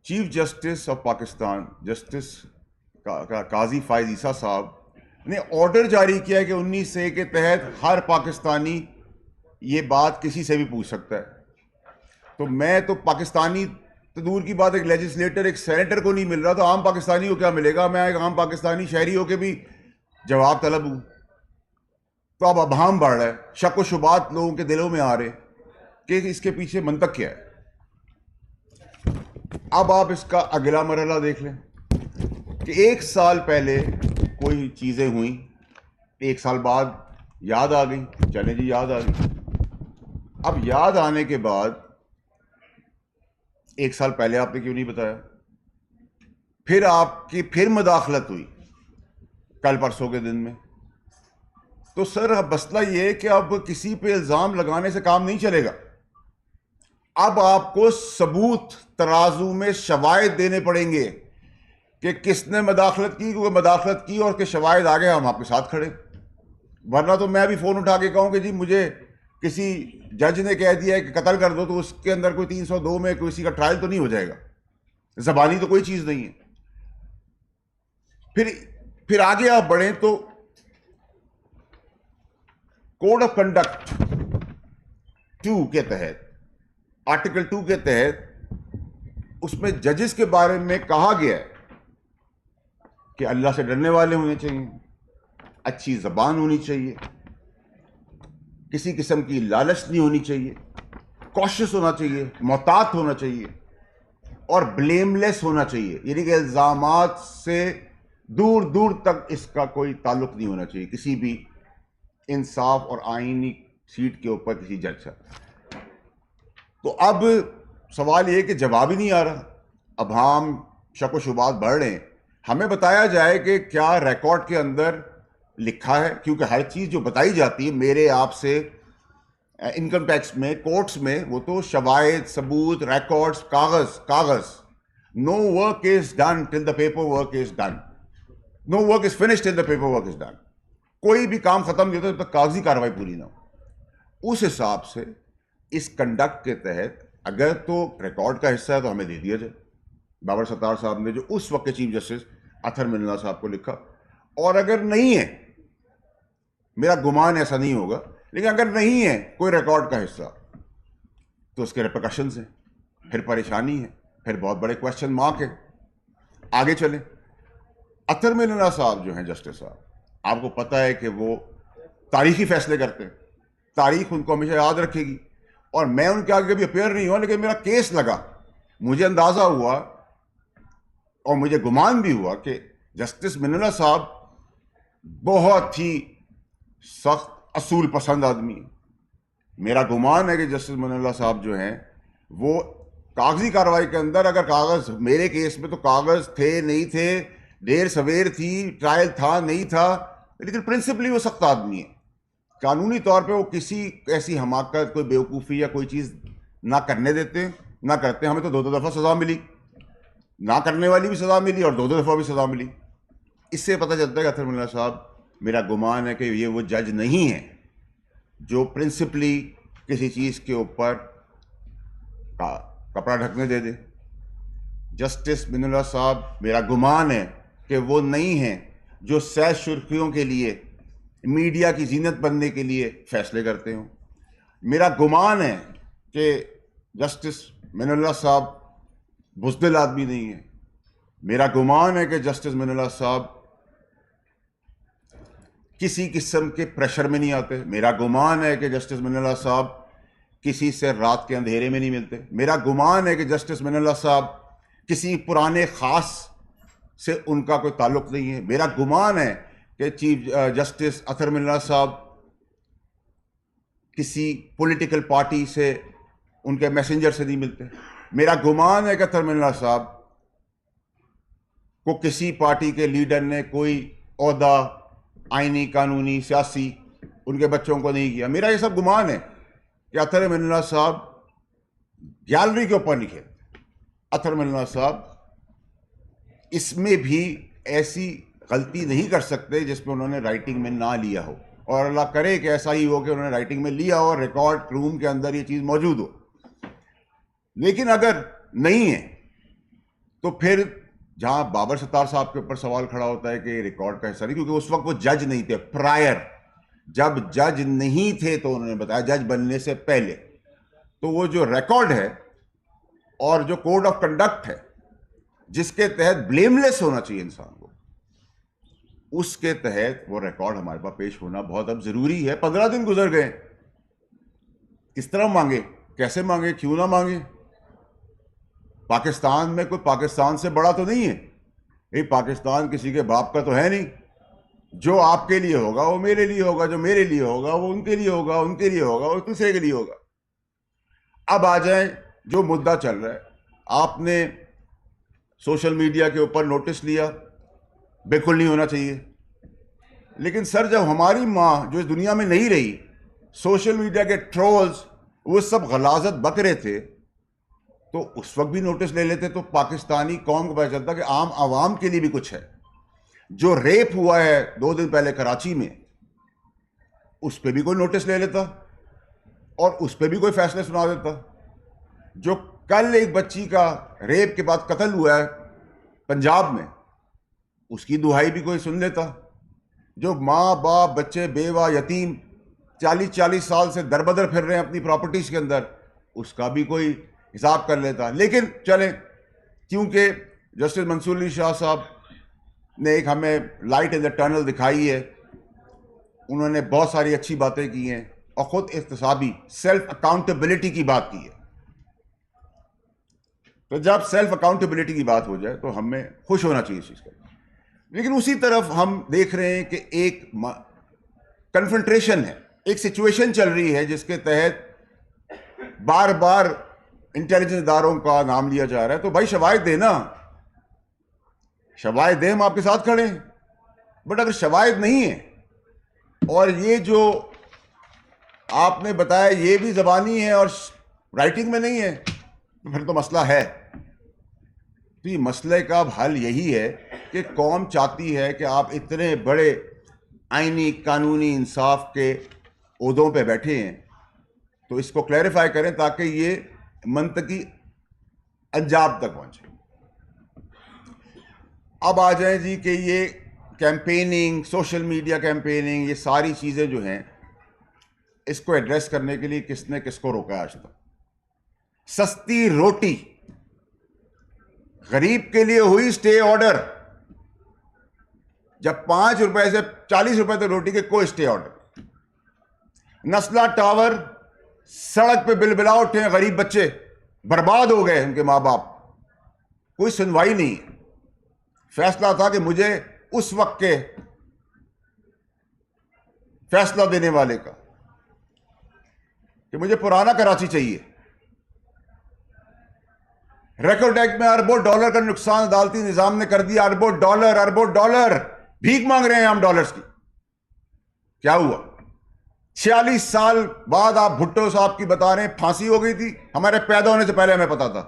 Chief justice of Pakistan justice قاضی فائز عیسیٰ صاحب نے order جاری کیا کہ 19A کے تحت ہر پاکستانی یہ بات کسی سے بھی پوچھ سکتا ہے. تو میں تو پاکستانی تو دور کی بات، ایک لیجسلیٹر ایک سینیٹر کو نہیں مل رہا، تو عام پاکستانی کو کیا ملے گا؟ میں ایک عام پاکستانی شہری ہو کے بھی جواب طلب ہوں. تو اب ابہام بڑھ رہا ہے، شک و شبہات لوگوں کے دلوں میں آ رہے کہ اس کے پیچھے منطق کیا ہے. اب آپ اس کا اگلا مرحلہ دیکھ لیں کہ 1 سال پہلے کوئی چیزیں ہوئیں، 1 سال بعد یاد آ گئی، چلیں جی یاد آ گئی. اب یاد آنے کے بعد 1 سال پہلے آپ نے کیوں نہیں بتایا؟ پھر آپ کی پھر مداخلت ہوئی کل پرسوں کے دن میں. تو سر مسئلہ یہ ہے کہ اب کسی پہ الزام لگانے سے کام نہیں چلے گا. اب آپ کو ثبوت ترازو میں شواہد دینے پڑیں گے کہ کس نے مداخلت کی، کیونکہ مداخلت کی اور کہ شواہد آگے ہم آپ کے ساتھ کھڑے. ورنہ تو میں بھی فون اٹھا کے کہوں کہ جی مجھے کسی جج نے کہہ دیا ہے کہ قتل کر دو، تو اس کے اندر کوئی 302 میں کسی کا ٹرائل تو نہیں ہو جائے گا. زبانی تو کوئی چیز نہیں ہے. پھر آگے آپ بڑھیں تو کوڈ آف کنڈکٹ 2 کے تحت، آرٹیکل 2 کے تحت اس میں ججز کے بارے میں کہا گیا ہے کہ اللہ سے ڈرنے والے ہونے چاہیے، اچھی زبان ہونی چاہیے، کسی قسم کی لالچ نہیں ہونی چاہیے، کوشش ہونا چاہیے، محتاط ہونا چاہیے، اور بلیم لیس ہونا چاہیے. یعنی کہ الزامات سے دور دور تک اس کا کوئی تعلق نہیں ہونا چاہیے کسی بھی انصاف اور آئینی سیٹ کے اوپر کسی جج کا. تو اب سوال یہ کہ جواب ہی نہیں آ رہا. اب ہم شک و شبہات بڑھ رہے ہیں. ہمیں بتایا جائے کہ کیا ریکارڈ کے اندر لکھا ہے، کیونکہ ہر چیز جو بتائی جاتی ہے میرے آپ سے انکم ٹیکس میں، کورٹس میں، وہ تو شواہد، ثبوت، ریکارڈز، کاغذ. No work is done till the paper work is done. No work is finished till the paper work is done. کوئی بھی کام ختم نہیں ہوتا جب تک کاغذی کارروائی پوری نہ ہو. اس حساب سے اس کنڈکٹ کے تحت اگر تو ریکارڈ کا حصہ ہے تو ہمیں دے دیا جائے. بابر ستار صاحب نے جو اس وقت کے چیف جسٹس اطہر من اللہ صاحب کو لکھا. اور اگر نہیں ہے، میرا گمان ایسا نہیں ہوگا، لیکن اگر نہیں ہے کوئی ریکارڈ کا حصہ تو اس کے ریپرکشنز ہیں، پھر پریشانی ہے، پھر بہت بڑے کویسچن مارک ہے. آگے چلیں. اطہر من اللہ صاحب جو ہیں جسٹس صاحب، آپ کو پتہ ہے کہ وہ تاریخی فیصلے کرتے ہیں. تاریخ ان کو ہمیشہ یاد رکھے گی. اور میں ان کے آگے کبھی اپیئر نہیں ہوا، لیکن میرا کیس لگا، مجھے اندازہ ہوا اور مجھے گمان بھی ہوا کہ جسٹس من اللہ صاحب بہت ہی سخت اصول پسند آدمی ہیں. میرا گمان ہے کہ جسٹس من اللہ صاحب جو ہیں وہ کاغذی کارروائی کے اندر، اگر کاغذ میرے کیس میں تو کاغذ تھے نہیں تھے، دیر سویر تھی، ٹرائل تھا نہیں تھا، لیکن پرنسپلی وہ سخت آدمی ہے. قانونی طور پہ وہ کسی ایسی حماقت، کوئی بیوقوفی یا کوئی چیز نہ کرنے دیتے، نہ کرتے. ہمیں تو 2 دفعہ سزا ملی، نہ کرنے والی بھی سزا ملی اور 2 دفعہ بھی سزا ملی. اس سے پتہ چلتا ہے کہ اطہر من اللہ صاحب، میرا گمان ہے کہ یہ وہ جج نہیں ہے جو پرنسپلی کسی چیز کے اوپر کپڑا ڈھکنے دے دے. جسٹس من اللہ صاحب، میرا گمان ہے کہ وہ نہیں ہیں جو سیر سرخیوں کے لیے، میڈیا کی زینت بننے کے لیے فیصلے کرتے ہوں. میرا گمان ہے کہ جسٹس من اللہ صاحب بزدل آدمی نہیں ہے. میرا گمان ہے کہ جسٹس من اللہ صاحب کسی قسم کے پریشر میں نہیں آتے. میرا گمان ہے کہ جسٹس من اللہ صاحب کسی سے رات کے اندھیرے میں نہیں ملتے. میرا گمان ہے کہ جسٹس من اللہ صاحب کسی پرانے خاص سے ان کا کوئی تعلق نہیں ہے. میرا گمان ہے کہ چیف جسٹس اطہر من اللہ صاحب کسی پولیٹیکل پارٹی سے، ان کے میسنجر سے نہیں ملتے. میرا گمان ہے کہ اطہر من اللہ صاحب کو کسی پارٹی کے لیڈر نے کوئی عہدہ آئینی، قانونی، سیاسی ان کے بچوں کو نہیں کیا. میرا یہ سب گمان ہے کہ اطہر من اللہ صاحب گیلری کے اوپر نہیں کھیلتے. اطہر من اللہ صاحب اس میں بھی ایسی غلطی نہیں کر سکتے جس میں انہوں نے رائٹنگ میں نہ لیا ہو، اور اللہ کرے کہ ایسا ہی ہو کہ انہوں نے رائٹنگ میں لیا ہو اور ریکارڈ روم کے اندر یہ چیز موجود ہو. لیکن اگر نہیں ہے تو پھر جہاں بابر ستار صاحب کے اوپر سوال کھڑا ہوتا ہے کہ یہ ریکارڈ کا حصہ نہیں، کیونکہ اس وقت وہ جج نہیں تھے، پرائر جب جج نہیں تھے تو انہوں نے بتایا جج بننے سے پہلے، تو وہ جو ریکارڈ ہے اور جو کوڈ آف کنڈکٹ ہے جس کے تحت بلیم لیس ہونا چاہیے انسان کو، اس کے تحت وہ ریکارڈ ہمارے پاس پیش ہونا بہت اب ضروری ہے۔ 15 دن گزر گئے، کس طرح مانگے، کیسے مانگے، کیوں نہ مانگے؟ پاکستان میں کوئی پاکستان سے بڑا تو نہیں ہے، پاکستان کسی کے باپ کا تو ہے نہیں، جو آپ کے لیے ہوگا وہ میرے لیے ہوگا، جو میرے لیے ہوگا وہ ان کے لیے ہوگا، ان کے لیے ہوگا وہ دوسرے کے لیے ہوگا۔ اب آ جائیں جو مدعا چل رہا ہے، آپ نے سوشل میڈیا کے اوپر نوٹس لیا، بالکل نہیں ہونا چاہیے، لیکن سر جب ہماری ماں جو اس دنیا میں نہیں رہی، سوشل میڈیا کے ٹرولز وہ سب غلاظت بک رہے تھے، تو اس وقت بھی نوٹس لے لیتے تو پاکستانی قوم کو پتہ چلتا کہ عام عوام کے لیے بھی کچھ ہے۔ جو ریپ ہوا ہے 2 دن پہلے کراچی میں، اس پہ بھی کوئی نوٹس لے لیتا اور اس پہ بھی کوئی فیصلے سنا دیتا۔ جو کل ایک بچی کا ریپ کے بعد قتل ہوا ہے پنجاب میں، اس کی دہائی بھی کوئی سن لیتا۔ جو ماں باپ بچے بیوہ یتیم 40 سال سے دربدر پھر رہے ہیں اپنی پراپرٹیز کے اندر، اس کا بھی کوئی حساب کر لیتا۔ لیکن چلیں، کیونکہ جسٹس منصور علی شاہ صاحب نے ایک ہمیں لائٹ ان دا ٹنل دکھائی ہے، انہوں نے بہت ساری اچھی باتیں کی ہیں اور خود احتسابی سیلف اکاؤنٹیبلٹی کی بات کی ہے۔ تو جب سیلف اکاؤنٹیبلٹی کی بات ہو جائے تو ہمیں خوش ہونا چاہیے اس چیز کا۔ لیکن اسی طرف ہم دیکھ رہے ہیں کہ ایک کنفرنٹریشن ہے، ایک سچویشن چل رہی ہے جس کے تحت بار بار انٹیلیجنس اداروں کا نام لیا جا رہا ہے۔ تو بھائی شواہد دینا، شواہد دیں، ہم آپ کے ساتھ کھڑے ہیں، بٹ اگر شواہد نہیں ہیں اور یہ جو آپ نے بتایا یہ بھی زبانی ہے اور رائٹنگ میں نہیں ہے، تو پھر تو مسئلہ ہے۔ تو یہ مسئلے کا اب حل یہی ہے کہ قوم چاہتی ہے کہ آپ اتنے بڑے آئینی قانونی انصاف کے عہدوں پہ بیٹھے ہیں، تو اس کو کلیریفائی کریں تاکہ یہ منطقی انجام تک پہنچے۔ اب آ جائیں جی کہ یہ کیمپیننگ، سوشل میڈیا کیمپیننگ، یہ ساری چیزیں جو ہیں، اس کو ایڈریس کرنے کے لیے کس نے کس کو روکا ہے آج تک؟ سستی روٹی غریب کے لیے ہوئی سٹے آرڈر، جب 5 روپے سے 40 روپے تک روٹی کے کوئی سٹے آرڈر۔ نسلہ ٹاور سڑک پہ بلبلا اٹھے، غریب بچے برباد ہو گئے، ان کے ماں باپ، کوئی سنوائی نہیں۔ فیصلہ تھا کہ مجھے اس وقت کے فیصلہ دینے والے کا کہ مجھے پرانا کراچی چاہیے۔ ریکارڈ ایکٹ میں اربوں ڈالر کا نقصان عدالتی نظام نے کر دیا، اربوں ڈالر بھیک مانگ رہے ہیں ہم ڈالرز کی۔ کیا ہوا؟ 46 سال بعد آپ بھٹو صاحب کی بتا رہے ہیں پھانسی ہو گئی تھی، ہمارے پیدا ہونے سے پہلے ہمیں پتا تھا۔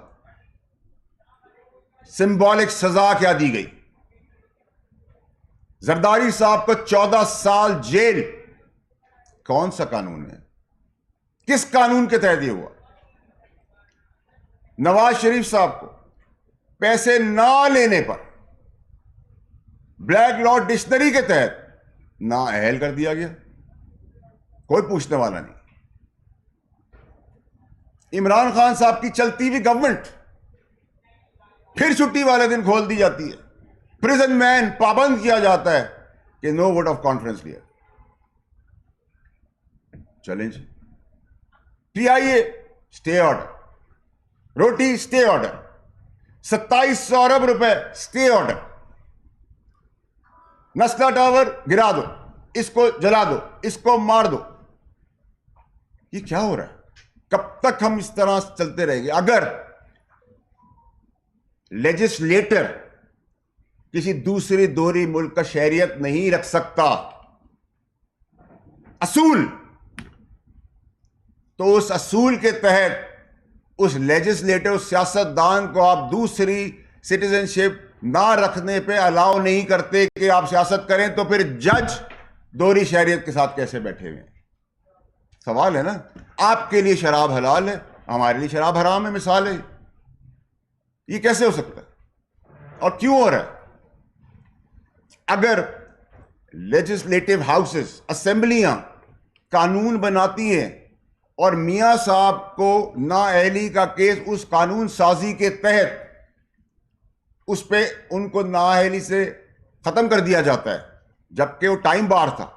سمبولک سزا کیا دی گئی؟ زرداری صاحب کو 14 سال جیل۔ کون سا قانون ہے؟ کس قانون کے تحت یہ ہوا؟ نواز شریف صاحب کو پیسے نہ لینے پر بلیک لا ڈکشنری کے تحت نااہل کر دیا گیا، کوئی پوچھنے والا نہیں۔ عمران خان صاحب کی چلتی ہوئی گورنمنٹ پھر چھٹی والے دن کھول دی جاتی ہے، پریزن مین پابند کیا جاتا ہے کہ نو ووٹ آف کانفیڈنس لیا۔ چلیں جی، پی آئی اے سٹے آرڈر، روٹی سٹے آرڈر، 2700 ارب روپے سٹے آرڈر، نسلہ ٹاور گرا دو، اس کو جلا دو، اس کو مار دو۔ یہ کیا ہو رہا ہے؟ کب تک ہم اس طرح چلتے رہیں گے؟ اگر لیجسلیٹر کسی دوسری دوہری ملک کا شہریت نہیں رکھ سکتا اصول، تو اس اصول کے تحت اس لیجسلیٹر، اس سیاستدان کو آپ دوسری سٹیزن شپ نہ رکھنے پہ الاؤ نہیں کرتے کہ آپ سیاست کریں، تو پھر جج دوہری شہریت کے ساتھ کیسے بیٹھے ہوئے ہیں؟ سوال ہے نا۔ آپ کے لیے شراب حلال ہے، ہمارے لیے شراب حرام ہے، مثال ہے۔ یہ کیسے ہو سکتا ہے؟ اور کیوں ہو رہا ہے؟ اگر لیجسلیٹو ہاؤسز، اسمبلیاں قانون بناتی ہیں اور میاں صاحب کو نااہلی کا کیس اس قانون سازی کے تحت اس پہ ان کو نااہلی سے ختم کر دیا جاتا ہے، جبکہ وہ ٹائم بار تھا،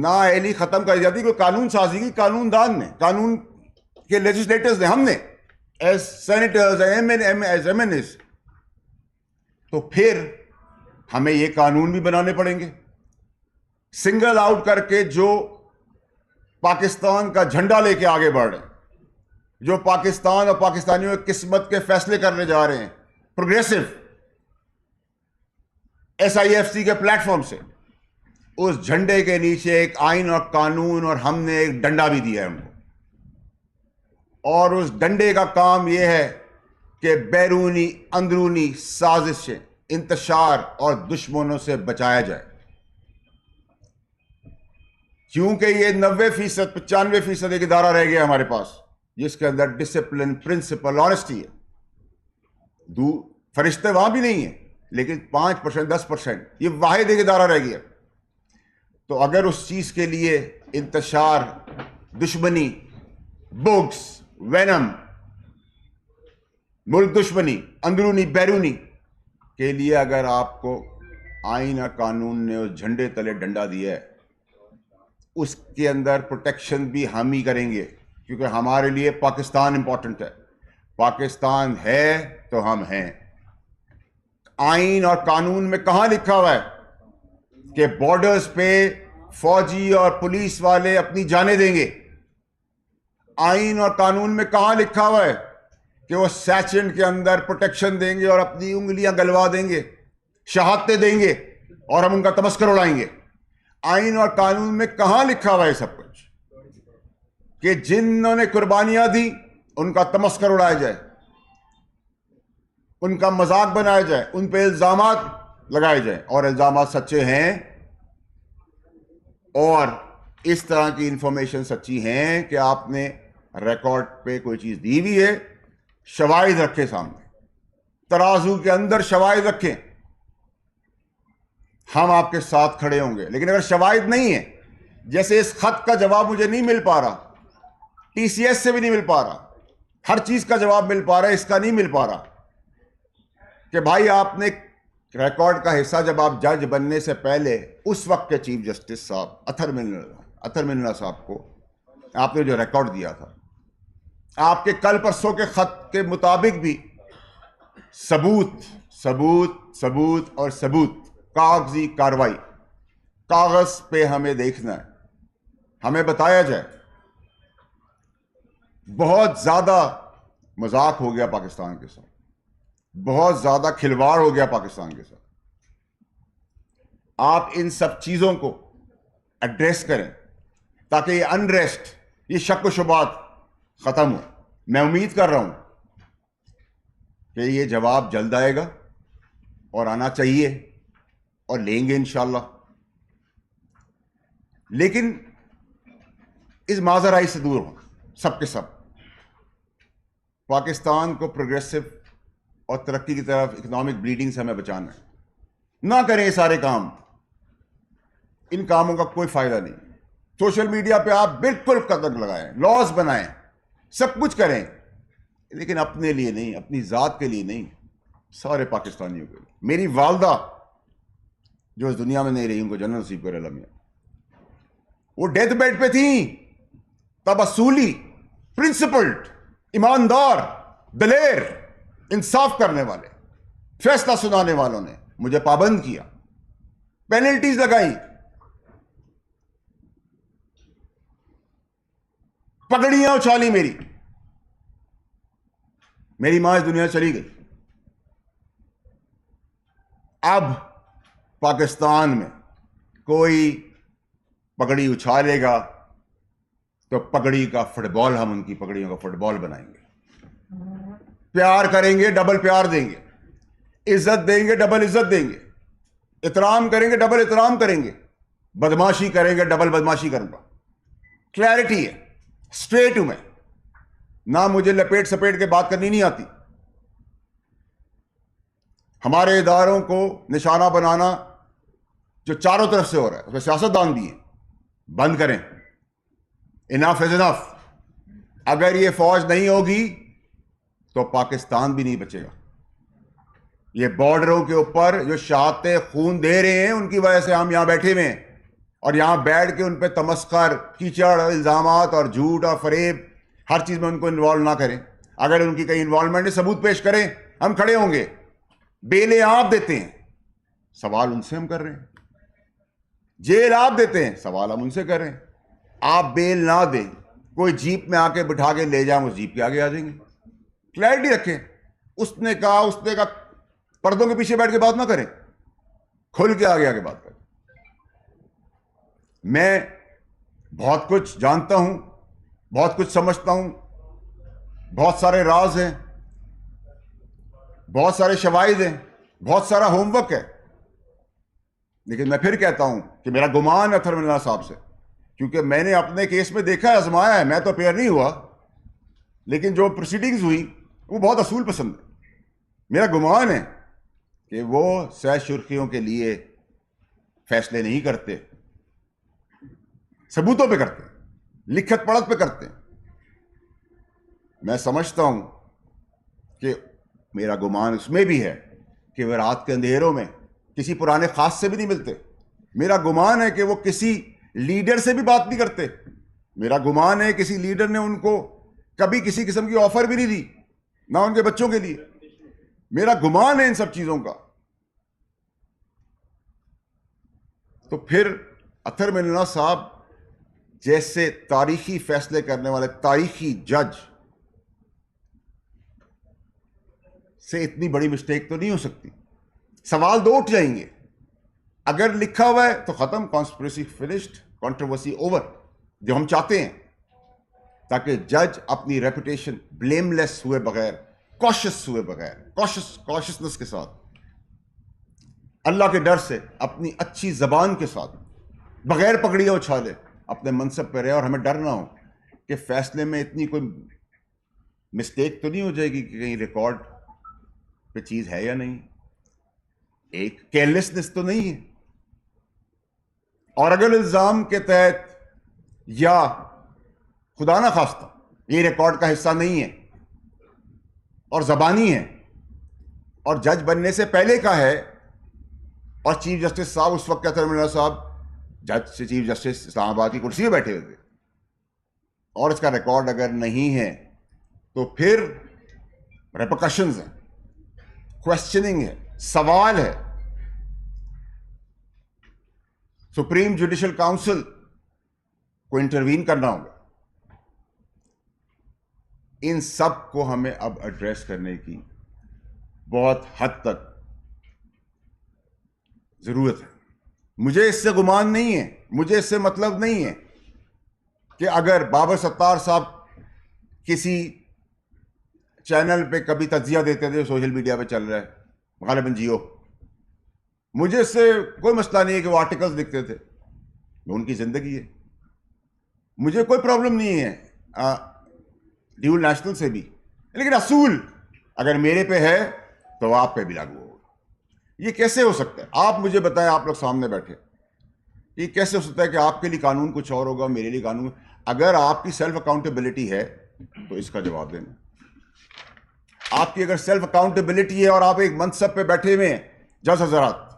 نااہلی ختم کر دی جاتی، کوئی قانون سازی کی قانون دان نے، قانون کے لیجسلیٹرز نے، ہم نے as senators as M N As, تو پھر ہمیں یہ قانون بھی بنانے پڑیں گے سنگل آؤٹ کر کے، جو پاکستان کا جھنڈا لے کے آگے بڑھ رہے ہیں، جو پاکستان اور پاکستانیوں کی قسمت کے فیصلے کرنے جا رہے ہیں progressive S I F C کے پلیٹ فارم سے، اس جھنڈے کے نیچے ایک آئین اور قانون، اور ہم نے ایک ڈنڈا بھی دیا ہے ان کو، اور اس ڈنڈے کا کام یہ ہے کہ بیرونی اندرونی سازشیں، انتشار اور دشمنوں سے بچایا جائے، کیونکہ یہ 90%، 95% ایک ادارہ رہ گیا ہمارے پاس جس کے اندر ڈسپلن، پرنسپل، آنیسٹی ہے۔ فرشتے وہاں بھی نہیں ہیں، لیکن 5%، 10% یہ واحد ایک ادارہ رہ گیا۔ تو اگر اس چیز کے لیے انتشار، دشمنی، بغض، وینم، ملک دشمنی، اندرونی بیرونی کے لیے اگر آپ کو آئین اور قانون نے اس جھنڈے تلے ڈنڈا دیا ہے، اس کے اندر پروٹیکشن بھی ہم ہی کریں گے، کیونکہ ہمارے لیے پاکستان امپورٹنٹ ہے۔ پاکستان ہے تو ہم ہیں۔ آئین اور قانون میں کہاں لکھا ہوا ہے کہ بارڈرز پہ فوجی اور پولیس والے اپنی جانیں دیں گے؟ آئین اور قانون میں کہاں لکھا ہوا ہے کہ وہ سیچنڈ کے اندر پروٹیکشن دیں گے اور اپنی انگلیاں گلوا دیں گے، شہادتیں دیں گے اور ہم ان کا تمسخر اڑائیں گے؟ آئین اور قانون میں کہاں لکھا ہوا ہے سب کچھ کہ جنہوں نے قربانیاں دی ان کا تمسخر اڑایا جائے، ان کا مذاق بنایا جائے، ان پہ الزامات لگائے جائیں، اور الزامات سچے ہیں اور اس طرح کی انفارمیشن سچی ہیں کہ آپ نے ریکارڈ پہ کوئی چیز دی ہوئی ہے، شواہد رکھے سامنے، ترازو کے اندر شواہد رکھیں، ہم آپ کے ساتھ کھڑے ہوں گے۔ لیکن اگر شواہد نہیں ہے، جیسے اس خط کا جواب مجھے نہیں مل پا رہا، ٹی سی ایس سے بھی نہیں مل پا رہا، ہر چیز کا جواب مل پا رہا ہے، اس کا نہیں مل پا رہا کہ بھائی آپ نے ریکارڈ کا حصہ، جب آپ جج بننے سے پہلے اس وقت کے چیف جسٹس صاحب اطہر من اللہ صاحب کو آپ نے جو ریکارڈ دیا تھا، آپ کے کل پرسوں کے خط کے مطابق بھی ثبوت ثبوت ثبوت اور ثبوت، کاغذی کاروائی، کاغذ پہ ہمیں دیکھنا ہے، ہمیں بتایا جائے۔ بہت زیادہ مذاق ہو گیا پاکستان کے ساتھ، بہت زیادہ کھلواڑ ہو گیا پاکستان کے ساتھ۔ آپ ان سب چیزوں کو ایڈریس کریں تاکہ یہ انریسٹ، یہ شک و شبہات ختم ہو۔ میں امید کر رہا ہوں کہ یہ جواب جلد آئے گا اور آنا چاہیے، اور لیں گے انشاءاللہ۔ لیکن اس ماجرائی سے دور ہوں سب کے سب۔ پاکستان کو پروگریسو اور ترقی کی طرف، اکنامک بلیڈنگ سے ہمیں بچانا ہے۔ نہ کریں یہ سارے کام، ان کاموں کا کوئی فائدہ نہیں۔ سوشل میڈیا پہ آپ بالکل قدم لگائیں، لاز بنائیں، سب کچھ کریں، لیکن اپنے لیے نہیں، اپنی ذات کے لیے نہیں، سارے پاکستانیوں کے لیے۔ میری والدہ جو اس دنیا میں نہیں رہی، ان کو جنت نصیب کرے اللہ میاں، وہ ڈیتھ بیڈ پہ تھیں، تب اصولی، پرنسپلڈ، ایماندار، دلیر، انصاف کرنے والے، فیصلہ سنانے والوں نے مجھے پابند کیا، پینلٹیز لگائیں، پگڑیاں اچھالی، میری ماں اس دنیا چلی گئی۔ اب پاکستان میں کوئی پگڑی اچھالے گا تو پگڑی کا فٹ بال، ہم ان کی پگڑیوں کا فٹ بال بنائیں گے۔ پیار کریں گے، ڈبل پیار دیں گے، عزت دیں گے، ڈبل عزت دیں گے، احترام کریں گے، ڈبل احترام کریں گے، بدماشی کریں گے، ڈبل بدماشی کروں گا۔ کلیئرٹی ہے، اسٹریٹ ہوں میں، نہ مجھے لپیٹ سپیٹ کے بات کرنی نہیں آتی۔ ہمارے اداروں کو نشانہ بنانا جو چاروں طرف سے ہو رہا ہے اس میں سیاستدان بھی ہیں، بند کریں. انف از انف. اگر یہ فوج نہیں ہوگی تو پاکستان بھی نہیں بچے گا. یہ بارڈروں کے اوپر جو شہادتیں خون دے رہے ہیں ان کی وجہ سے ہم یہاں بیٹھے ہوئے ہیں، اور یہاں بیٹھ کے ان پہ تمسخر، کیچڑ، الزامات اور جھوٹ اور فریب ہر چیز میں ان کو انوالو نہ کریں. اگر ان کی کہیں انوالومنٹ ہے ثبوت پیش کریں، ہم کھڑے ہوں گے. بیلیں آپ دیتے ہیں، سوال ان سے ہم کر رہے ہیں. جیل آپ دیتے ہیں، سوال ہم ان سے کر رہے ہیں. آپ بیل نہ دیں، کوئی جیپ میں آ کے بٹھا کے لے جائیں، وہ جیپ کے آگے آ جائیں گے. کلیئرٹی رکھیں. اس نے کہا پردوں کے پیچھے بیٹھ کے بات نہ کریں، کھل کے آگے آگے بات کریں. میں بہت کچھ جانتا ہوں، بہت کچھ سمجھتا ہوں، بہت سارے راز ہیں، بہت سارے شواہد ہیں، بہت سارا ہوم ورک ہے. لیکن میں پھر کہتا ہوں کہ میرا گمان ہے اطہر من اللہ صاحب سے، کیونکہ میں نے اپنے کیس میں دیکھا ہے، آزمایا ہے. میں تو اپیئر نہیں ہوا، لیکن جو پروسیڈنگز ہوئی وہ بہت اصول پسند ہے. میرا گمان ہے کہ وہ سہ شرخیوں کے لیے فیصلے نہیں کرتے، ثبوتوں پہ کرتے، لکھت پڑھت پہ کرتے. میں سمجھتا ہوں کہ میرا گمان اس میں بھی ہے کہ وہ رات کے اندھیروں میں کسی پرانے خاص سے بھی نہیں ملتے. میرا گمان ہے کہ وہ کسی لیڈر سے بھی بات نہیں کرتے. میرا گمان ہے کسی لیڈر نے ان کو کبھی کسی قسم کی آفر بھی نہیں دی، نہ ان کے بچوں کے لیے. میرا گمان ہے ان سب چیزوں کا. تو پھر اطہر من اللہ صاحب جیسے تاریخی فیصلے کرنے والے تاریخی جج سے اتنی بڑی مسٹیک تو نہیں ہو سکتی. سوال دو اٹھ جائیں گے. اگر لکھا ہوا ہے تو ختم، کانسپریسی فنشڈ، کنٹروورسی اوور، جو ہم چاہتے ہیں، تاکہ جج اپنی ریپوٹیشن بلیم لیس ہوئے بغیر، کوشس ہوئے بغیر، کوشسنس کے ساتھ، اللہ کے ڈر سے، اپنی اچھی زبان کے ساتھ، بغیر پگڑیاں اچھالے اپنے منصب پہ رہے، اور ہمیں ڈر نہ ہو کہ فیصلے میں اتنی کوئی مسٹیک تو نہیں ہو جائے گی کہ کہیں ریکارڈ پہ چیز ہے یا نہیں. ایک کیئرلیسنس تو نہیں ہے. اور اگر الزام کے تحت یا خدا نہ خواستہ یہ ریکارڈ کا حصہ نہیں ہے اور زبانی ہے اور جج بننے سے پہلے کا ہے، اور چیف جسٹس صاحب اس وقت اطہر من اللہ صاحب جج سے چیف جسٹس اسلام آباد کی کرسی پہ بیٹھے ہوئے تھے، اور اس کا ریکارڈ اگر نہیں ہے تو پھر ریپرکشنز ہیں، کوشچننگ ہے، سوال ہے. سپریم جوڈیشل کاؤنسل کو انٹروین کرنا ہوگا. ان سب کو ہمیں اب ایڈریس کرنے کی بہت حد تک ضرورت ہے. مجھے اس سے گمان نہیں ہے، مجھے اس سے مطلب نہیں ہے کہ اگر بابر ستار صاحب کسی چینل پہ کبھی تجزیہ دیتے تھے، سوشل میڈیا پہ چل رہا ہے غالباً جیو، مجھے اس سے کوئی مسئلہ نہیں ہے کہ وہ آرٹیکلز لکھتے تھے، وہ ان کی زندگی ہے. مجھے کوئی پرابلم نہیں ہے ڈیول نیشنل سے بھی، لیکن اصول اگر میرے پہ ہے تو آپ پہ بھی لاگو ہوگا. یہ کیسے ہو سکتا ہے؟ آپ مجھے بتائیں، آپ لوگ سامنے بیٹھے، یہ کیسے ہو سکتا ہے کہ آپ کے لیے قانون کچھ اور ہوگا، میرے لیے قانون؟ اگر آپ کی سیلف اکاؤنٹیبلٹی ہے تو اس کا جواب دینا. آپ کی اگر سیلف اکاؤنٹیبلٹی ہے اور آپ ایک منصب پہ بیٹھے ہوئے ہیں جج حضرات،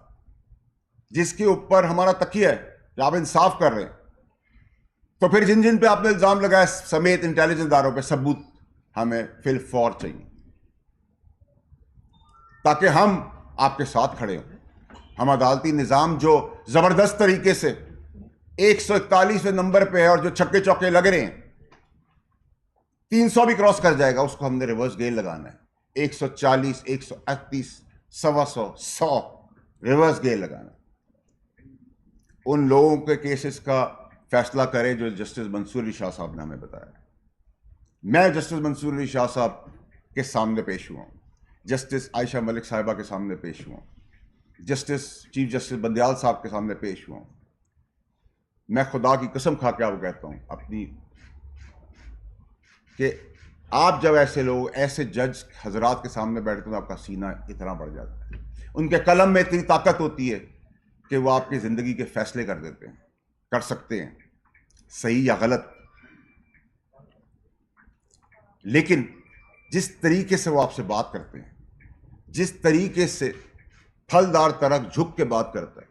جس کے اوپر ہمارا تکیہ ہے کہ آپ انصاف کر رہے ہیں، تو پھر جن جن پہ آپ نے الزام لگایا سمیت انٹیلیجنس اداروں پہ ثبوت ہمیں فی الفور چاہیے، تاکہ ہم آپ کے ساتھ کھڑے ہوں. ہم عدالتی نظام جو زبردست طریقے سے 141ویں نمبر پہ ہے اور جو چھکے چوکے لگ رہے ہیں، 300 بھی کراس کر جائے گا، اس کو ہم نے ریورس گیئر لگانا ہے. 140، 138، 125، 100 ریورس گیئر لگانا. ان لوگوں کے کیسز کا فیصلہ کرے جو جسٹس منصور علی شاہ صاحب نے ہمیں بتایا. میں جسٹس منصور علی شاہ صاحب کے سامنے پیش ہوا ہوں، جسٹس عائشہ ملک صاحبہ کے سامنے پیش ہوا ہوں، جسٹس چیف جسٹس بندیال صاحب کے سامنے پیش ہوا ہوں. میں خدا کی قسم کھا کے آپ کو کہتا ہوں اپنی، کہ آپ جب ایسے لوگ، ایسے جج حضرات کے سامنے بیٹھتے ہیں تو آپ کا سینہ اتنا بڑھ جاتا ہے. ان کے قلم میں اتنی طاقت ہوتی ہے کہ وہ آپ کی زندگی کے فیصلے کر دیتے ہیں, کر سکتے ہیں, صحیح یا غلط. لیکن جس طریقے سے وہ آپ سے بات کرتے ہیں, جس طریقے سے پھلدار ترک جھک کے بات کرتا ہے,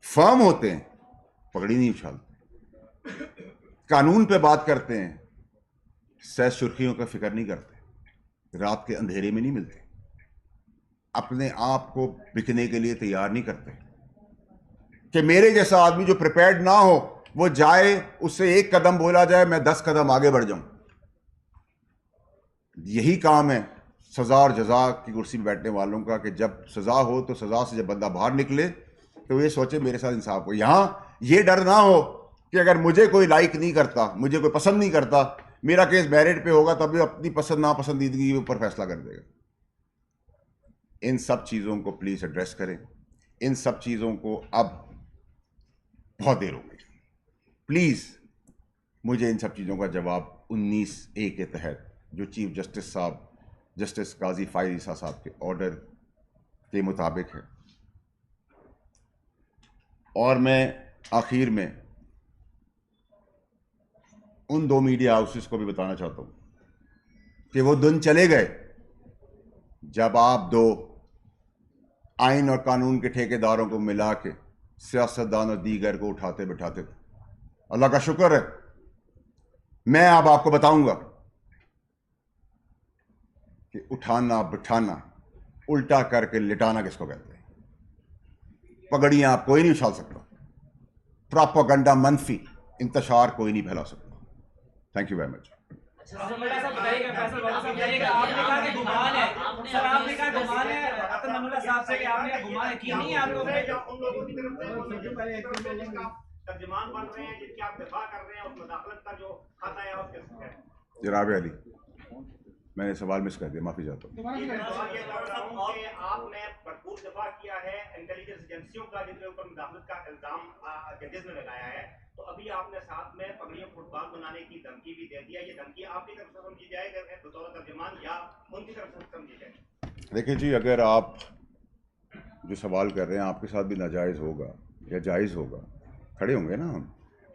فرم ہوتے ہیں, پگڑی نہیں اچھالتے, قانون پہ بات کرتے ہیں, سہ سرخیوں کا فکر نہیں کرتے, رات کے اندھیرے میں نہیں ملتے, اپنے آپ کو بکنے کے لیے تیار نہیں کرتے کہ میرے جیسا آدمی جو پریپیئرڈ نہ ہو وہ جائے, اس سے ایک قدم بولا جائے میں 10 قدم آگے بڑھ جاؤں. یہی کام ہے سزا اور جزا کی کرسی میں بیٹھنے والوں کا, کہ جب سزا ہو تو سزا سے جب بندہ باہر نکلے تو یہ سوچے میرے ساتھ انصاف ہو. یہاں یہ ڈر نہ ہو کہ اگر مجھے کوئی لائک نہیں کرتا, مجھے کوئی پسند نہیں کرتا, میرا کیس میرٹ پہ ہوگا تب بھی اپنی پسند ناپسندیدگی کے اوپر فیصلہ کر دے گا. ان سب چیزوں کو پلیز ایڈریس کریں. ان سب چیزوں کو اب بہت دیر ہو گئی, پلیز مجھے ان سب چیزوں کا جواب 19A کے تحت جو چیف جسٹس صاحب جسٹس قاضی فائز عیسیٰ صاحب کے آرڈر کے مطابق ہے. اور میں آخر میں ان 2 میڈیا ہاؤسز کو بھی بتانا چاہتا ہوں کہ وہ دن چلے گئے جب آپ 2 آئین اور قانون کے ٹھیکیداروں کو ملا کے سیاستدان اور دیگر کو اٹھاتے بٹھاتے تھے. اللہ کا شکر ہے میں اب آپ کو بتاؤں گا کہ اٹھانا بٹھانا الٹا کر کے لٹانا کس کو کہتے ہیں. پگڑیاں آپ کوئی نہیں اچھال سکتا, پراپاگنڈا منفی انتشار کوئی نہیں پھیلا سکتا. Thank you very much. جناب علی, میں نے سوال مس کر دیا, معافی چاہتا ہوں. آپ نے بھرپور دفاع کیا ہے انٹیلیجنس ایجنسیوں کا جن کے اوپر مداخلت کا الزام ججز نے لگایا ہے, تو ابھی آپ نے ساتھ میں پگڑیوں فٹ بال بنانے کی دھمکی بھی دے دیا. یہ دھمکی آپ کی طرف سے سمجھی جائے گا بطور ترجمان یا ان کی طرف سے سمجھی جائے؟ دیکھیں جی, اگر آپ جو سوال کر رہے ہیں آپ کے ساتھ بھی ناجائز ہوگا یا جائز ہوگا, کھڑے ہوں گے نا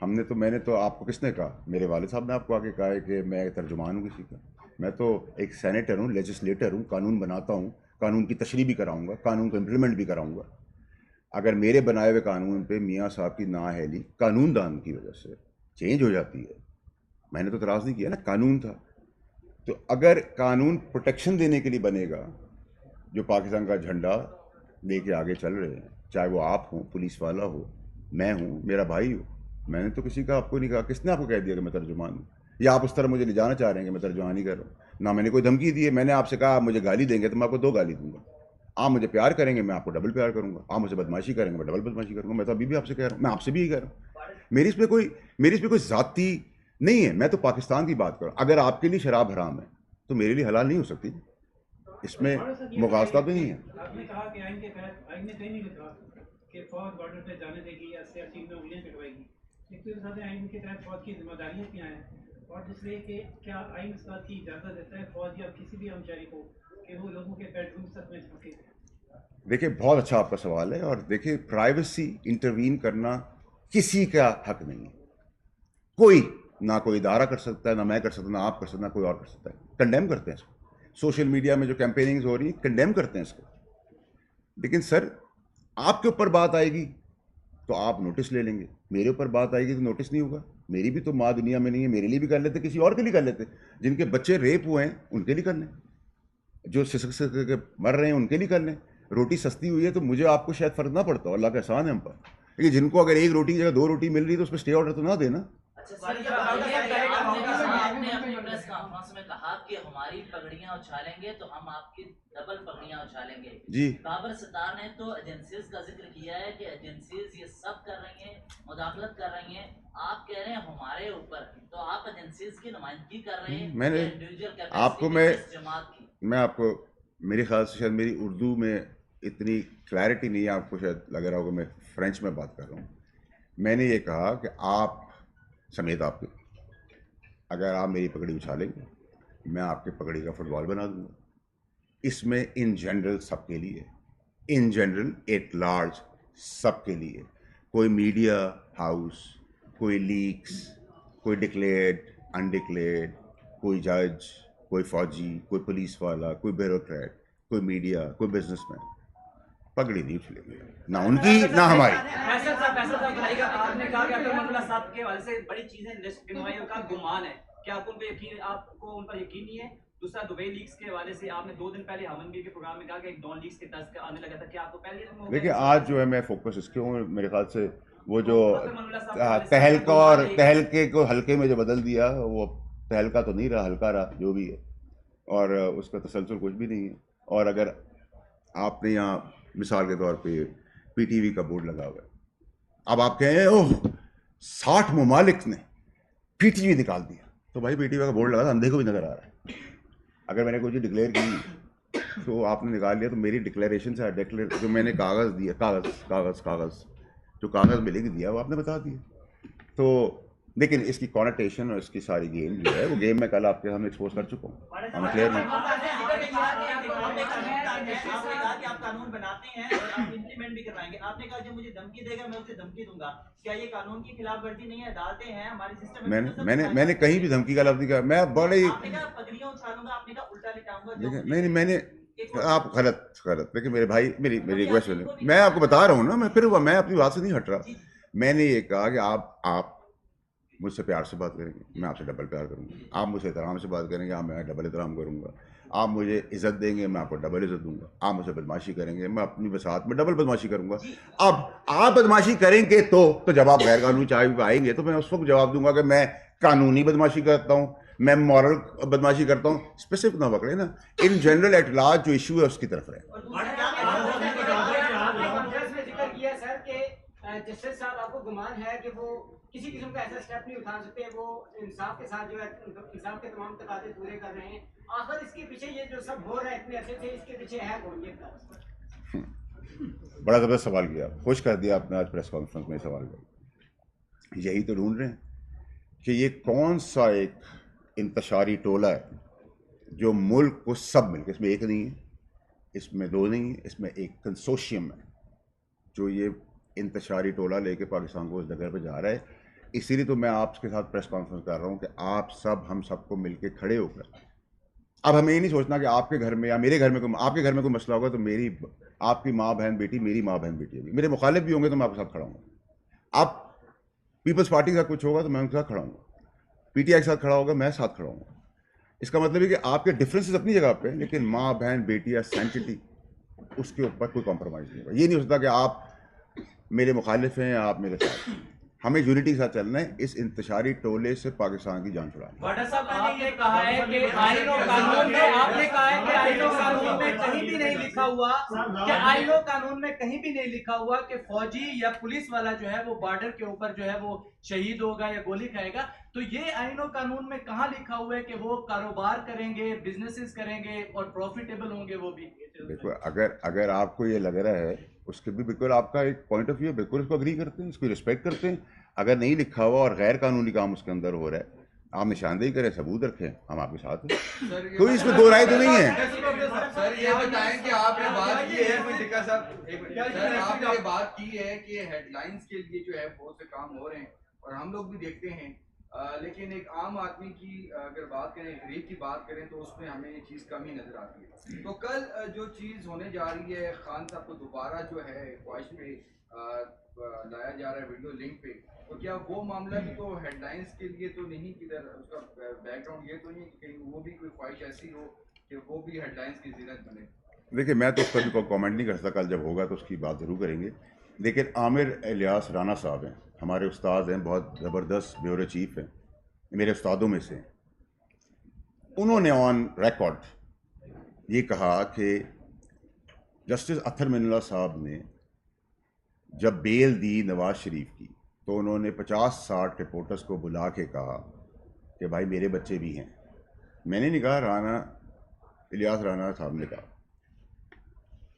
میں نے تو آپ کو کس نے کہا؟ میرے والد صاحب نے آپ کو آ کے کہا ہے کہ میں ترجمان ہوں کسی کا. میں تو ایک سینیٹر ہوں, لیجسلیٹر ہوں, قانون بناتا ہوں, قانون کی تشریح بھی کراؤں گا, قانون کو امپلیمنٹ بھی کراؤں گا. اگر میرے بنائے ہوئے قانون پہ میاں صاحب کی نااہلی قانون دان کی وجہ سے چینج ہو جاتی ہے, میں نے تو اعتراض نہیں کیا نا, قانون تھا. تو اگر قانون پروٹیکشن دینے کے لیے بنے گا, جو پاکستان کا جھنڈا لے کے آگے چل رہے ہیں, چاہے وہ آپ ہوں, پولیس والا ہو, میں ہوں, میرا بھائی ہو, میں نے تو کسی کا آپ کو نہیں کہا. کس نے آپ کو کہہ دیا کہ میں ترجمان ہوں؟ یا آپ اس طرح مجھے لے جانا چاہ رہے ہیں کہ میں ترجمان نہیں کر رہا ہوں؟ نہ میں نے کوئی دھمکی دی ہے. میں نے آپ سے کہا آپ مجھے گالی دیں گے تو میں آپ کو 2 گالی دوں گا. آپ مجھے پیار کریں گے میں آپ کو ڈبل پیار کروں گا. آپ مجھے بدماشی کریں گے میں ڈبل بدماشی کروں گا. میں تو ابھی بھی آپ سے کہہ رہا ہوں, میں آپ سے بھی یہی کہہ رہا ہوں. میری اس پہ کوئی ذاتی نہیں ہے. میں تو پاکستان کی بات کروں. اگر آپ کے لیے شراب حرام ہے تو میرے لیے حلال نہیں ہو سکتی. اس میں مغازلہ بھی نہیں ہے. آپ نے کہا کہ آئین کے تحت آئین نے کہیں نہیں لکھا کہ فوج بارڈر پہ جانے دے گی یا سیاسی میں انگلیاں کٹوائے گی. ایک تو ساتھ آئین کے تحت فوج کی ذمہ داریاں کیا ہیں, اور دوسرے کہ کیا آئین اس بات کی اجازت دیتا ہے فوج یا کسی بھی ہمشہری کو کہ وہ لوگوں کے بیڈ روم تک میں جھانکے؟ دیکھیں بہت اچھا آپ کا سوال ہے. اور دیکھیں پرائیویسی انٹروین کرنا کسی کا حق نہیں ہے. نہ کوئی ادارہ کر سکتا ہے, نہ میں کر سکتا, نہ آپ کر سکتا, نہ کوئی اور کر سکتا ہے. کنڈیم کرتے ہیں اس کو. سوشل میڈیا میں جو کیمپیننگز ہو رہی ہیں کنڈیم کرتے ہیں اس کو. لیکن سر آپ کے اوپر بات آئے گی تو آپ نوٹس لے لیں گے, میرے اوپر بات آئے گی تو نوٹس نہیں ہوگا. میری بھی تو ماں دنیا میں نہیں ہے, میرے لیے بھی کر لیتے, کسی اور کے لیے کر لیتے. جن کے بچے ریپ ہوئے ہیں ان کے لیے کر لیں, جو سسک سسک کے مر رہے ہیں ان کے لیے کر لیں. روٹی سستی ہوئی ہے تو مجھے آپ کو شاید فرق نہ پڑتا ہو, اللہ کا احسان ہے ہم پر. لیکن جن کو اگر 1 روٹی کی جگہ 2 روٹی مل رہی تو اس پہ اسٹے آرڈر تو نہ دینا. آپ نے اپنی پریس کانفرنس میں کہا کہ ہماری پگڑیاں اچھالیں گے تو ہم آپ کی ڈبل پگڑیاں اچھالیں گے. جی بابر ستار نے تو ایجنسیز کا ذکر کیا ہے کہ ایجنسیز یہ سب کر رہی ہیں, مداخلت کر رہی ہیں. آپ کہہ رہے ہیں ہمارے اوپر, تو آپ ایجنسیز کی نمائندگی کر رہے ہیں. میں نے انڈیویجول آپ کو کیپیسٹی جماعت کی. میں آپ کو میرے خیال سے شاید میری اردو میں اتنی کلیئرٹی نہیں ہے, آپ کو شاید لگ رہا ہوگا میں فرینچ میں بات کر رہا ہوں. میں نے یہ کہا کہ آپ سمیت آپ کے اگر آپ میری پگڑی اچھالیں گے میں آپ کی پگڑی کا فٹ بال بنا دوں گا. اس میں ان جنرل سب کے لیے، ان جنرل ایٹ لارج سب کے لیے، کوئی میڈیا ہاؤس، کوئی لیکس، کوئی ڈکلیئرڈ انڈکلیئرڈ، کوئی جج، کوئی فوجی، کوئی پولیس والا، کوئی بیوروکریٹ، کوئی میڈیا، کوئی بزنس مین پگڑی نہیں اچھلے گی، نہ ان کی نہ ہماری۔ فیصل صاحب آپ نے کہا کہ عبد المنعم اللہ صاحب کے حوالے سے بڑی چیزیں لسٹ گنوائی اور کا گمان ہے، کیا آپ کو ان پہ یقین، آپ کو ان پر یقین نہیں ہے؟ دوسرا دبئی لیکس کے حوالے سے آپ نے 2 دن پہلے ہمن گیر کے پروگرام میں کہا کہ ایک ڈان لیکس کے طرز کا آنے لگا تھا، کیا آپ کو پہلے دن ہو گیا؟ دیکھیں آج جو ہے میں فوکس اس کے ہوں، میرے خیال سے وہ جو تہلکہ اور تہلکے کو ہلکے میں جو بدل دیا وہ تہلکہ تو نہیں رہا، ہلکا رہا جو بھی ہے، اور اس کا تسلسل کچھ بھی نہیں ہے۔ اور اگر آپ نے یہاں مثال کے طور پہ پی ٹی وی کا بورڈ لگا ہوا ہے، اب آپ کہیں اوہ 60 ممالک نے پی ٹی وی نکال دیا، تو بھائی پی ٹی وی کا بورڈ لگا تھا، اندھے کو بھی نظر آ رہا ہے۔ اگر میں نے کوئی چیز ڈکلیئر کی تو آپ نے نکال لیا، تو میری ڈکلیریشن سے جو میں نے کاغذ دیا، کاغذ جو کاغذ میں لکھ دیا وہ آپ نے بتا دیا۔ تو لیکن اس کی کانوٹیشن اور اس کی ساری گیم جو ہے وہ گیم میں کل آپ کے سامنے ایکسپوز کر چکا ہوں، میں کلیئر نہیں۔ آپ نے کہا کہ آپ قانون بناتے ہیں اور آپ امپلیمنٹ بھی کروائیں گے، آپ نے کہا جو مجھے دھمکی دے گا میں اسے دھمکی دوں گا، کیا یہ قانون کی خلاف ورزی نہیں ہے؟ عدالتیں ہیں ہمارے سسٹم میں نے کہیں بھی دھمکی کا لفظ نہیں کہا، میں بڑے آپ نے کہا پگڑیاں اچھالوں گا، آپ نے کہا الٹا لٹاؤں گا، نہیں میں نے آپ غلط لیکن میرے بھائی میری ریکویسٹ سنیں، میں آپ کو بتا رہا ہوں نا، میں اپنی بات سے نہیں ہٹ رہا۔ میں نے یہ کہا کہ آپ مجھ سے پیار سے بات کریں گے، میں آپ سے ڈبل پیار کروں گا، آپ مجھ سے احترام سے بات کریں گے، میں ڈبل احترام کروں گا، آپ مجھے عزت دیں گے، میں آپ کو ڈبل عزت دوں گا، آپ مجھ سے بدماشی کریں گے، میں اپنی بساط میں ڈبل بدماشی کروں گا۔ اب آپ بدماشی کریں گے تو جب آپ غیر قانونی چاہے آئیں گے تو میں اس وقت جواب دوں گا کہ میں قانونی بدماشی کرتا ہوں، میں مورل بدماشی کرتا ہوں، اسپیسیفک نہ پکڑے نا، ان جنرل ایٹ لارج جو ایشو ہے اس کی طرف رہے۔ جسٹس صاحب آپ کو گمان ہے کہ وہ کسی قسم کا ایسا اسٹیپ نہیں اٹھا سکتے، وہ انصاف کے ساتھ جو ہے انصاف کے تمام تقاضے پورے کر رہے ہیں، آخر اس کے پیچھے یہ جو سب ہو رہا ہے اتنے عرصے سے، اس کے پیچھے ہے کون؟ یہ بڑا زبردست سوال کیا، خوش کر دیا آپ نے آج پریس کانفرنس میں سوال کر، یہی تو ڈھونڈ رہے ہیں کہ یہ کون سا ایک انتشاری ٹولہ ہے جو ملک کو سب مل کے، اس میں ایک نہیں ہے، اس میں 2 نہیں ہے، اس میں ایک کنسورشیم ہے جو یہ انتشاری ٹولہ لے کے پاکستان کو اس جگہ پہ جا رہا ہے۔ اسی لیے تو میں آپ کے ساتھ پریس کانفرنس کر رہا ہوں کہ آپ سب ہم سب کو مل کے کھڑے ہو کر، اب ہمیں یہ نہیں سوچنا کہ آپ کے گھر میں یا میرے گھر میں آپ کے گھر میں کوئی مسئلہ ہوگا تو آپ کی ماں بہن بیٹی میری ماں بہن بیٹی ہوگی، میرے مخالف بھی ہوں گے تو میں آپ کے ساتھ کھڑا ہوں گا، آپ پیپلز پارٹی کا کچھ ہوگا تو میں ان کے ساتھ کھڑا ہوں گا، پی ٹی آئی کے ساتھ کھڑا ہوگا میں ساتھ کھڑا ہوں گا۔ اس کا مطلب ہے کہ آپ کے ڈفرینسز اپنی جگہ پہ، لیکن ماں بہن بیٹی یا سینٹٹی اس کے اوپر کوئی کمپرومائز نہیں ہوگا۔ یہ نہیں ہو سکتا کہ آپ میرے مخالف ہیں آپ میرے ساتھ، ہمیں یونٹی کے ساتھ چلنا ہے، اس انتشاری ٹولے سے پاکستان کی جان چھڑانی ہے۔ واڈر صاحب آپ نے کہا ہے کہ آئین و قانون میں، آپ نے کہا ہے کہ آئین و قانون میں کہیں بھی نہیں لکھا ہوا کہ آئین و قانون میں کہیں بھی نہیں لکھا ہوا کہ فوجی یا پولیس والا جو ہے وہ بارڈر کے اوپر جو ہے وہ شہید ہوگا یا گولی کھائے گا، تو یہ آئین و قانون میں کہاں لکھا ہوا ہے کہ وہ کاروبار کریں گے، بزنسز کریں گے اور پروفیٹیبل ہوں گے وہ بھی؟ دیکھو اگر آپ کو یہ لگ رہا ہے اس کے بھی بالکل آپ کا ایک پوائنٹ آف ویو، بالکل اس کو اگری کرتے ہیں، اس کو رسپیکٹ کرتے ہیں۔ اگر نہیں لکھا ہوا اور غیر قانونی کام اس کے اندر ہو رہا ہے، آپ نشاندہی کریں، ثبوت رکھیں، ہم آپ کے ساتھ ہیں، کوئی اس میں 2 رائے تو نہیں ہے۔ سر یہ بتائیں کہ آپ نے بات کی ہے، سر آپ نے بات کی ہے کہ ہیڈ لائنز کے لیے جو ہے بہت سے کام ہو رہے ہیں اور ہم لوگ بھی دیکھتے ہیں، لیکن ایک عام آدمی کی اگر بات کریں، غریب کی بات کریں تو اس میں ہمیں یہ چیز کمی نظر آتی ہے۔ تو کل جو چیز ہونے جا رہی ہے، خان صاحب کو دوبارہ جو ہے خواہش پہ لایا جا رہا ہے ویڈیو لنک پہ، تو کیا وہ معاملہ بھی تو ہیڈ لائنز کے لیے تو نہیں، کدھر اس کا بیک گراؤنڈ یہ تو نہیں کہ کہیں وہ بھی کوئی خواہش ایسی ہو کہ وہ بھی ہیڈ لائنز کی زینت بنے؟ دیکھیں میں تو اس پر بھی کوئی کامنٹ نہیں کر سکتا، کل جب ہوگا تو اس کی بات ضرور کریں گے، لیکن عامر الیاس رانا صاحب ہیں، ہمارے استاد ہیں، بہت زبردست بیورو چیف ہیں، میرے استادوں میں سے، انہوں نے آن ریکارڈ یہ کہا کہ جسٹس اطہر من اللہ صاحب نے جب بیل دی نواز شریف کی تو انہوں نے 50-60 رپورٹرز کو بلا کے کہا کہ بھائی میرے بچے بھی ہیں۔ میں نے نہیں کہا، الیاس رانا صاحب نے کہا۔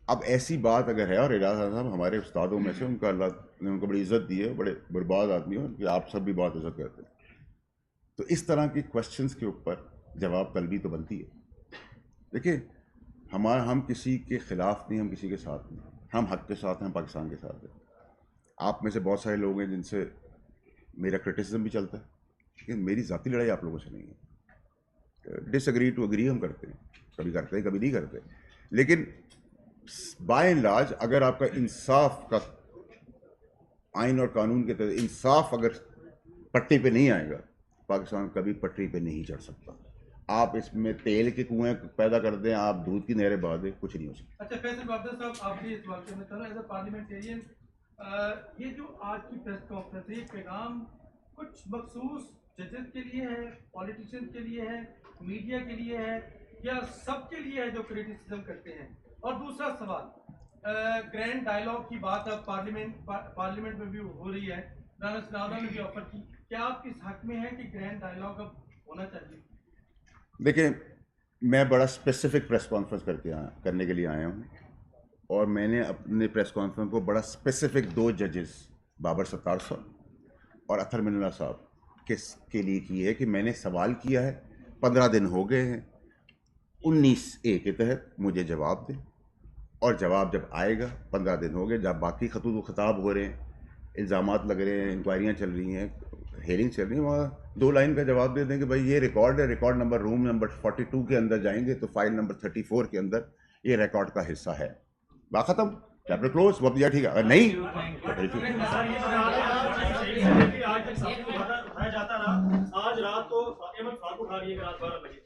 اب ایسی بات اگر ہے، اور الیاس رانا صاحب ہمارے استادوں میں سے، ان کا اللہ نے ان کو بڑی عزت دی ہے، بڑے برباد آدمی ہیں کہ آپ سب بھی بہت عزت کرتے ہیں، تو اس طرح کی کوشچنس کے اوپر جواب طلبی تو بنتی ہے۔ دیکھیں ہم کسی کے خلاف نہیں، ہم کسی کے ساتھ نہیں، ہم حق کے ساتھ ہیں، ہم پاکستان کے ساتھ ہیں. آپ میں سے بہت سارے لوگ ہیں جن سے میرا کرٹیسزم بھی چلتا ہے، لیکن میری ذاتی لڑائی آپ لوگوں سے نہیں ہے. ڈس ایگری ٹو ایگری ہم کرتے ہیں، کبھی کرتے ہیں کبھی نہیں کرتے، لیکن بائی اینڈ لارج اگر آپ کا انصاف کا آئین اور قانون کے تحت انصاف اگر پٹی پہ نہیں آئے گا، پاکستان کبھی پٹری پہ نہیں چڑھ سکتا. آپ اس میں تیل کے کنویں پیدا کر دیں، آپ دودھ کی نہریں بہا دیں، کچھ نہیں ہو سکتا. اچھا فیصل بابر صاحب، آپ بھی اس واقعے میں ایز اے پارلیمنٹیرین، یہ جو آج کی پریس کانفرنس ہے، یہ پیغام کچھ مخصوص ججز کے لیے ہے، پولیٹیشین کے لیے ہے، میڈیا کے لیے ہے، یا سب کے لیے ہے جو کریٹیسزم کرتے ہیں؟ اور دوسرا سوال، گرینڈ ڈائیلاگ کی بات اب پارلیمنٹ میں بھی ہو رہی ہے، رانا ثناءاللہ نے بھی آفر کی، کیا آپ کس حق میں ہے کہ گرینڈ ڈائیلاگ اب ہونا چاہیے؟ دیکھیں، میں بڑا اسپیسیفک پریس کانفرنس کرنے کے لیے آیا ہوں، اور میں نے اپنے پریس کانفرنس کو بڑا اسپیسیفک 2 ججز بابر ستار صاحب اور اطہر من اللہ صاحب کے لیے کی ہے کہ میں نے سوال کیا ہے، 15 دن ہو گئے ہیں، 19A کے تحت مجھے جواب دیں، اور جواب جب آئے گا، 15 دن ہو گئے، جب باقی خطوط و خطاب ہو رہے ہیں، الزامات لگ رہے ہیں، انکوائریاں چل رہی ہیں، ہیئرنگ چل رہی ہیں، وہاں 2 لائن کا جواب دے دیں کہ بھائی یہ ریکارڈ ہے، ریکارڈ نمبر روم نمبر 42 کے اندر جائیں گے تو فائل نمبر 34 کے اندر یہ ریکارڈ کا حصہ ہے. بات ختم، چیپٹر کلوز. وقت دیا ٹھیک ہے، اگر نہیں آج رات کو احمد فاروق اٹھا رہی ہے رات 12 بجے